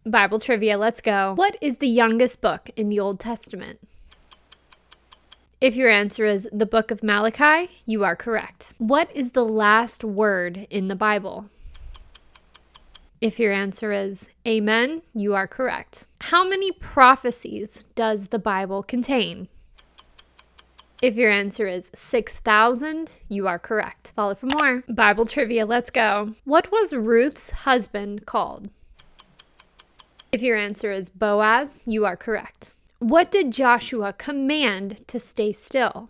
Bible trivia, let's go. What is the youngest book in the Old Testament? If your answer is the book of Malachi, you are correct. What is the last word in the Bible? If your answer is amen, you are correct. How many prophecies does the Bible contain? If your answer is 6,000, you are correct. Follow for more. Bible trivia, let's go. What was Ruth's husband called? If your answer is Boaz, you are correct. What did Joshua command to stay still?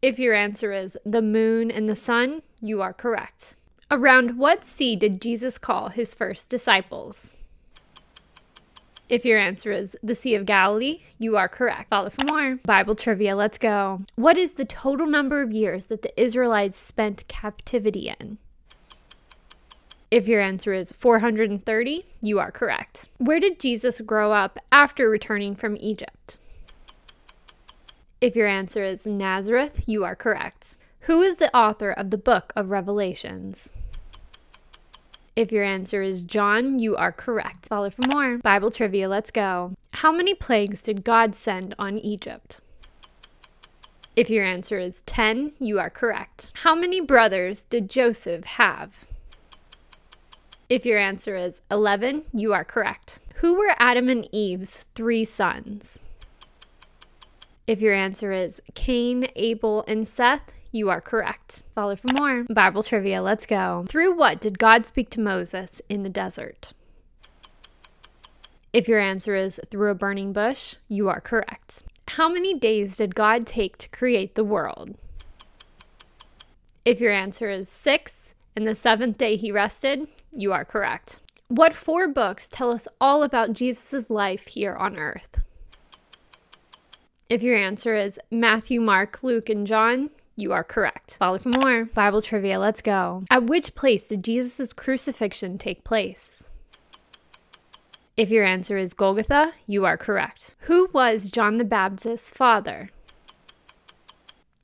If your answer is the moon and the sun, you are correct. Around what sea did Jesus call his first disciples? If your answer is the Sea of Galilee, you are correct. Follow for more. Bible trivia, let's go. What is the total number of years that the Israelites spent captivity in? If your answer is 430, you are correct. Where did Jesus grow up after returning from Egypt? If your answer is Nazareth, you are correct. Who is the author of the book of Revelations? If your answer is John, you are correct. Follow for more. Bible trivia, let's go. How many plagues did God send on Egypt? If your answer is 10, you are correct. How many brothers did Joseph have? If your answer is 11, you are correct. Who were Adam and Eve's 3 sons? If your answer is Cain, Abel, and Seth, you are correct. Follow for more. Bible trivia, let's go. Through what did God speak to Moses in the desert? If your answer is through a burning bush, you are correct. How many days did God take to create the world? If your answer is 6, and the 7th day he rested, you are correct. What 4 books tell us all about Jesus' life here on earth? If your answer is Matthew, Mark, Luke, and John, you are correct. Follow for more. Bible trivia, let's go. At which place did Jesus' crucifixion take place? If your answer is Golgotha, you are correct. Who was John the Baptist's father?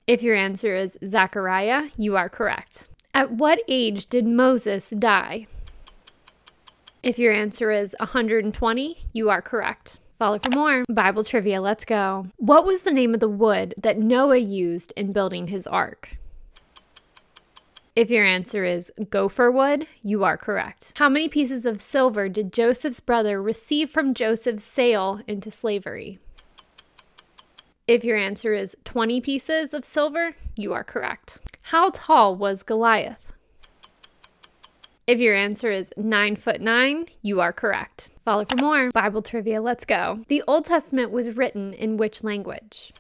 If your answer is Zechariah, you are correct. At what age did Moses die? If your answer is 120, you are correct. Follow for more. Bible trivia, let's go. What was the name of the wood that Noah used in building his ark? If your answer is gopher wood, you are correct. How many pieces of silver did Joseph's brother receive from Joseph's sale into slavery? If your answer is 20 pieces of silver, you are correct. How tall was Goliath? If your answer is 9'9", you are correct. Follow for more. Bible trivia, let's go. The Old Testament was written in which language?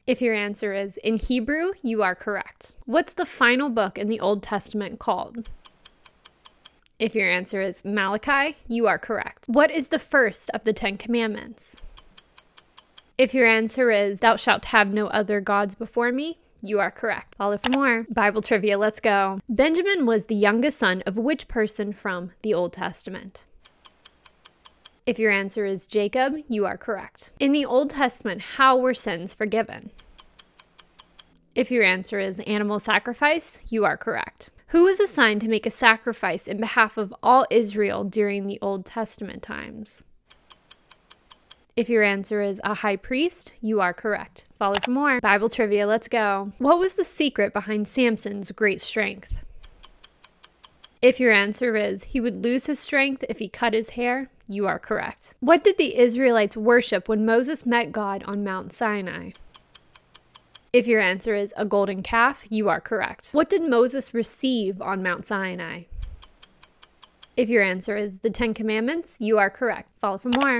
If your answer is in Hebrew, you are correct. What's the final book in the Old Testament called? If your answer is Malachi, you are correct. What is the first of the 10 Commandments? If your answer is thou shalt have no other gods before me, you are correct. Follow for more. Bible trivia, let's go. Benjamin was the youngest son of which person from the Old Testament? If your answer is Jacob, you are correct. In the Old Testament, how were sins forgiven? If your answer is animal sacrifice, you are correct. Who was assigned to make a sacrifice in behalf of all Israel during the Old Testament times? If your answer is a high priest, you are correct. Follow for more. Bible trivia, let's go. What was the secret behind Samson's great strength? If your answer is he would lose his strength if he cut his hair, you are correct. What did the Israelites worship when Moses met God on Mount Sinai? If your answer is a golden calf, you are correct. What did Moses receive on Mount Sinai? If your answer is the 10 Commandments, you are correct. Follow for more.